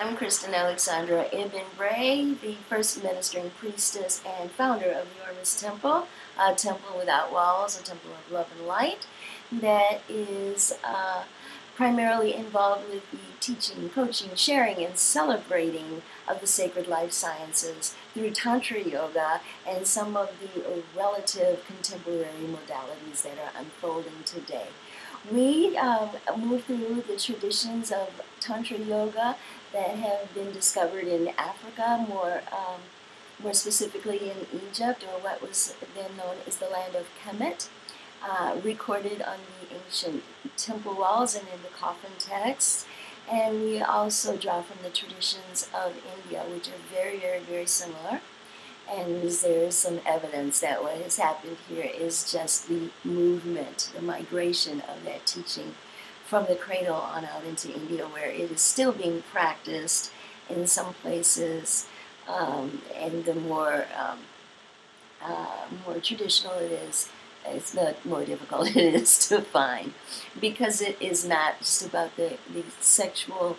I'm Kristen Alexandra Ibn Bray, the first ministering priestess and founder of the Ormes Temple, a temple without walls, a temple of love and light that is primarily involved with the teaching, coaching, sharing, and celebrating of the sacred life sciences through Tantra Yoga and some of the relative contemporary modalities that are unfolding today. We move through the traditions of Tantra Yoga that have been discovered in Africa, more specifically in Egypt, or what was then known as the land of Kemet, recorded on the ancient temple walls and in the coffin texts. And we also draw from the traditions of India, which are very, very, very similar. And there is some evidence that what has happened here is just the movement, the migration of that teaching from the cradle on out into India, where it is still being practiced in some places, and the more traditional it is, it's the more difficult it is to find, because it is not just about the sexual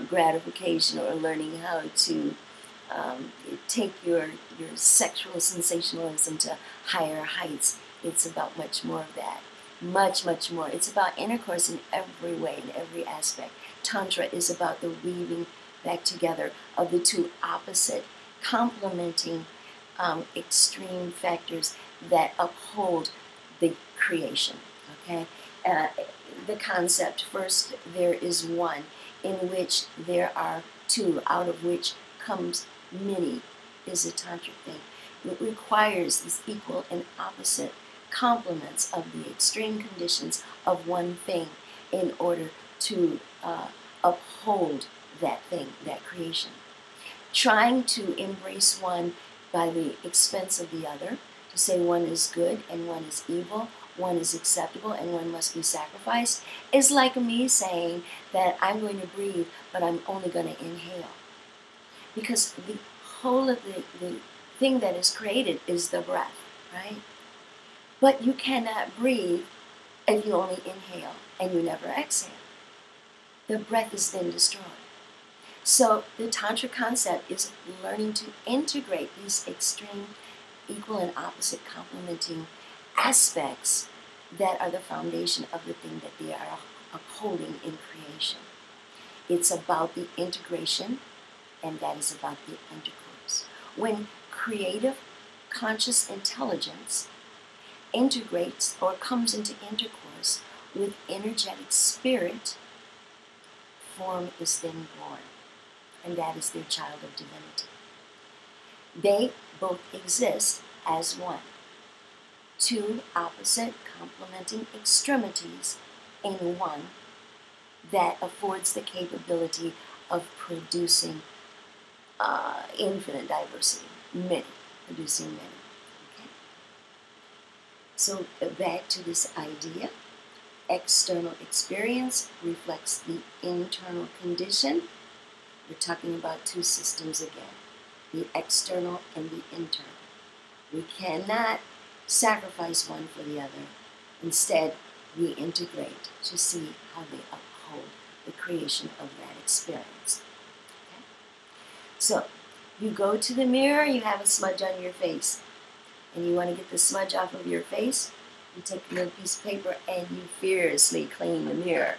gratification or learning how to take your sexual sensationalism to higher heights. It's about much more of that. Much, much more. It's about intercourse in every way, in every aspect. Tantra is about the weaving back together of the two opposite, complementing extreme factors that uphold the creation. Okay? The concept, first, there is one, in which there are two, out of which comes many, is a tantric thing. It requires this equal and opposite complements of the extreme conditions of one thing in order to uphold that thing, that creation. Trying to embrace one by the expense of the other, to say one is good and one is evil, one is acceptable and one must be sacrificed, is like me saying that I'm going to breathe, but I'm only going to inhale. Because the whole of the thing that is created is the breath, right? But you cannot breathe if you only inhale and you never exhale. The breath is then destroyed. So the Tantra concept is learning to integrate these extreme, equal and opposite complementing aspects that are the foundation of the thing that they are upholding in creation. It's about the integration, and that is about the intercourse. When creative, conscious intelligence integrates or comes into intercourse with energetic spirit, form is then born, and that is their child of divinity. They both exist as one, two opposite complementing extremities in one that affords the capability of producing infinite diversity, producing many. So back to this idea, external experience reflects the internal condition. We're talking about two systems again, the external and the internal. We cannot sacrifice one for the other. Instead, we integrate to see how they uphold the creation of that experience. Okay? So, you go to the mirror, you have a smudge on your face, and you want to get the smudge off of your face, you take a little piece of paper and you furiously clean the mirror.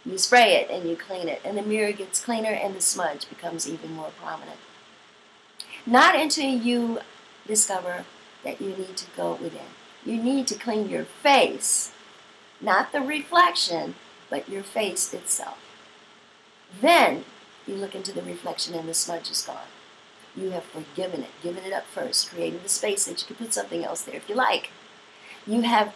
You spray it and you clean it, and the mirror gets cleaner and the smudge becomes even more prominent. Not until you discover that you need to go within. You need to clean your face, not the reflection, but your face itself. Then you look into the reflection and the smudge is gone. You have forgiven it, given it up first, created the space that you can put something else there if you like. You have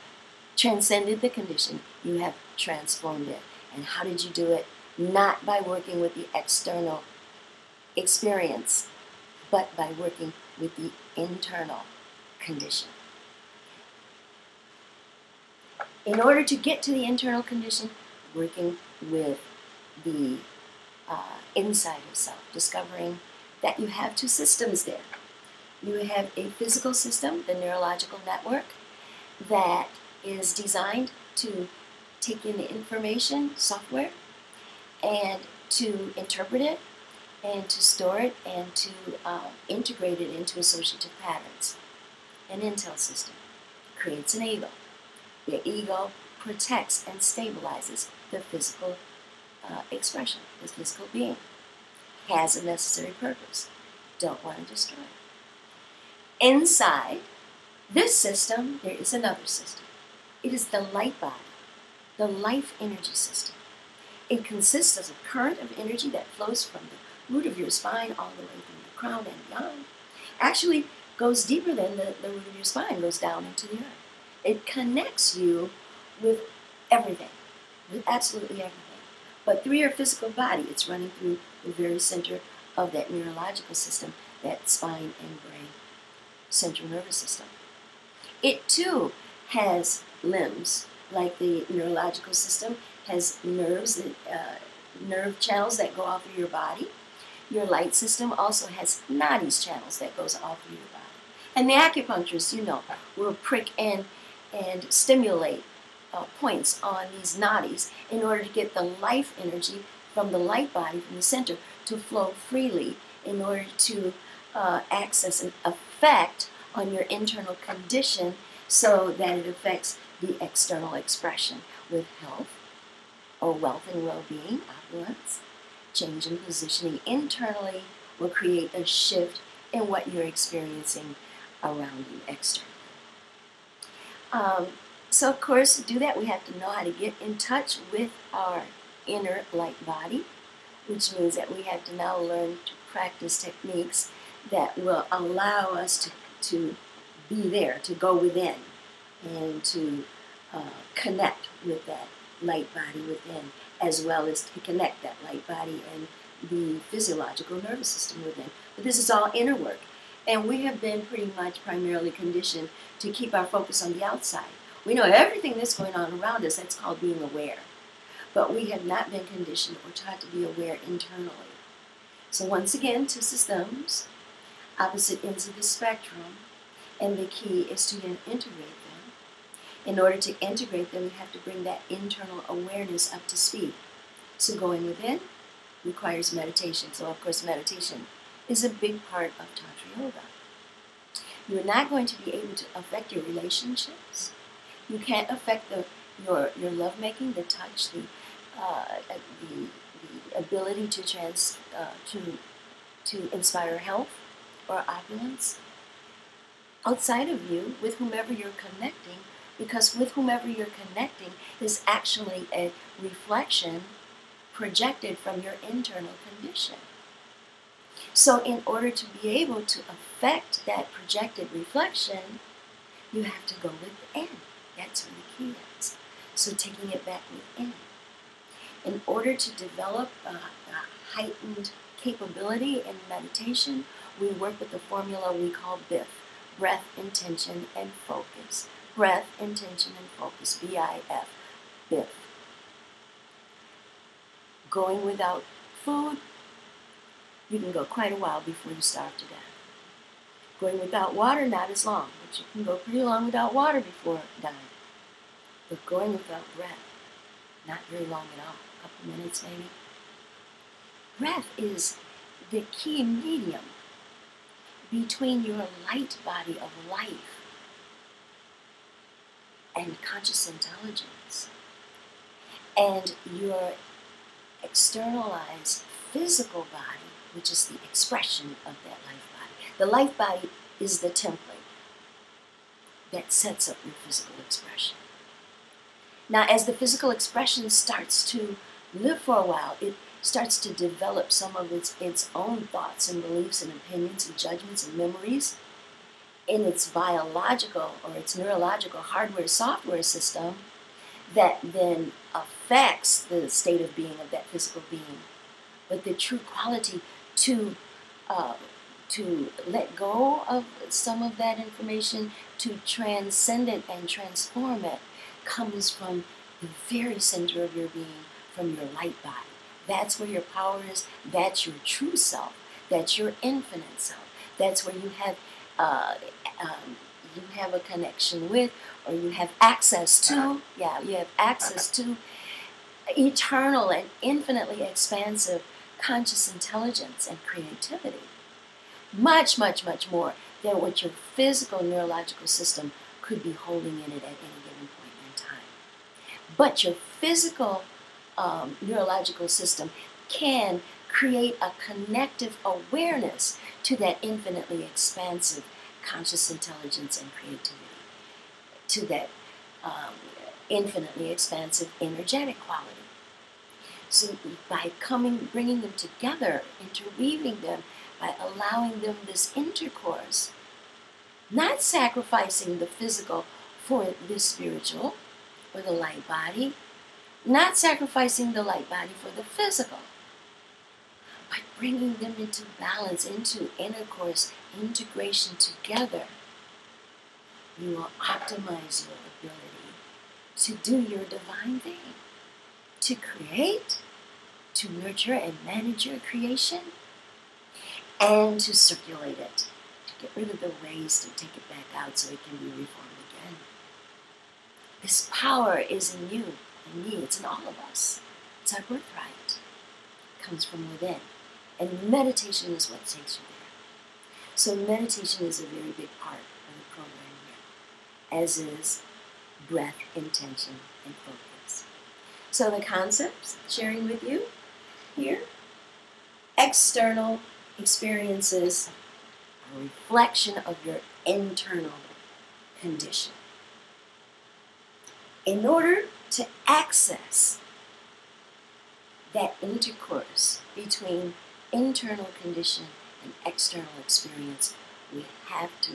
transcended the condition. You have transformed it. And how did you do it? Not by working with the external experience, but by working with the internal condition. In order to get to the internal condition, working with the inside of self, discovering that you have two systems there. You have a physical system, the neurological network, that is designed to take in the information, software, and to interpret it and to store it and to integrate it into associative patterns. An intel system creates an ego. The ego protects and stabilizes the physical expression, the physical being. Has a necessary purpose. Don't want to destroy it. Inside this system, there is another system. It is the light body, the life energy system. It consists of a current of energy that flows from the root of your spine all the way through your crown and beyond. Actually goes deeper than the root of your spine, goes down into the earth. It connects you with everything, with absolutely everything. But through your physical body, it's running through the very center of that neurological system, that spine and brain, central nervous system. It too has limbs, like the neurological system has nerves, nerve channels that go off of your body. Your light system also has nadis channels that goes off of your body. And the acupuncturist, you know, will prick in and stimulate points on these nadis in order to get the life energy from the light body, from the center, to flow freely in order to access an effect on your internal condition so that it affects the external expression with health or wealth and well-being, opulence. Change in positioning internally will create a shift in what you're experiencing around you externally. So of course, to do that, we have to know how to get in touch with our inner light body, which means that we have to now learn to practice techniques that will allow us to be there, to go within, and to connect with that light body within, as well as to connect that light body and the physiological nervous system within. But this is all inner work, and we have been pretty much primarily conditioned to keep our focus on the outside. We know everything that's going on around us. That's called being aware. But we have not been conditioned or taught to be aware internally. So once again, two systems, opposite ends of the spectrum, and the key is to then integrate them. In order to integrate them, you have to bring that internal awareness up to speed. So going within requires meditation. So of course, meditation is a big part of Tantra Yoga. You're not going to be able to affect your relationships. You can't affect your lovemaking, the touch, the ability to inspire health or opulence outside of you with whomever you're connecting, because with whomever you're connecting is actually a reflection projected from your internal condition. So in order to be able to affect that projected reflection, you have to go within. That's where the key is. So taking it back within. In order to develop a heightened capability in meditation, we work with the formula we call BIF, breath, intention, and focus. Breath, intention, and focus, B-I-F, BIF. Going without food, you can go quite a while before you starve to death. Going without water, not as long, but you can go pretty long without water before dying. But going without breath, not very long at all, a couple minutes maybe. Breath is the key medium between your light body of life and conscious intelligence and your externalized physical body, which is the expression of that life body. The life body is the template that sets up your physical expression. Now, as the physical expression starts to live for a while, it starts to develop some of its own thoughts and beliefs and opinions and judgments and memories in its biological or its neurological hardware-software system that then affects the state of being of that physical being. But the true quality to let go of some of that information, to transcend it and transform it, comes from the very center of your being, from your light body. That's where your power is. That's your true self. That's your infinite self. That's where you have a connection with, or you have access to. Yeah, you have access to eternal and infinitely expansive conscious intelligence and creativity. Much, much, much more than what your physical neurological system could be holding in it at any given point in time. But your physical neurological system can create a connective awareness to that infinitely expansive conscious intelligence and creativity, to that infinitely expansive energetic quality. So by bringing them together, interweaving them, by allowing them this intercourse, not sacrificing the physical for the spiritual or the light body, not sacrificing the light body for the physical, but bringing them into balance, into intercourse, integration together, you will optimize your ability to do your divine thing, to create, to nurture and manage your creation, and to circulate it, to get rid of the waste and take it back out so it can be reformed again. This power is in you and me. It's in all of us. It's our birthright. It comes from within. And meditation is what takes you there. So meditation is a very big part of the program here, as is breath, intention, and focus. So the concepts sharing with you here: external experiences, a reflection of your internal condition. In order to access that intercourse between internal condition and external experience, we have to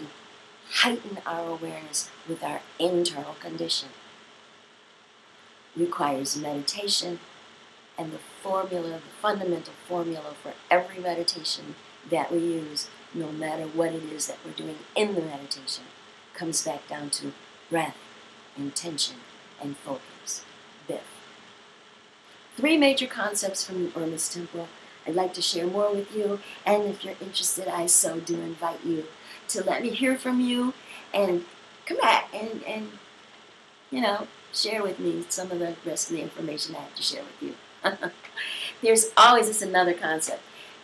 heighten our awareness with our internal condition. It requires meditation, and the formula, the fundamental formula for every meditation that we use, no matter what it is that we're doing in the meditation, comes back down to breath, intention, and focus. Biff. 3 major concepts from the Ormes Temple. I'd like to share more with you, and if you're interested, I so do invite you to let me hear from you and come back and share with me some of the rest of the information I have to share with you. There's always this another concept.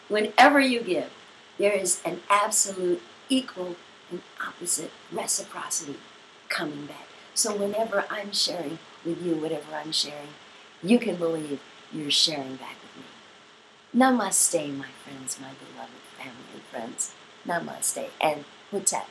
Whenever you give, there is an absolute equal and opposite reciprocity coming back. So whenever I'm sharing with you whatever I'm sharing, you can believe you're sharing back with me. Namaste, my friends, my beloved family and friends. Namaste. And Hotep.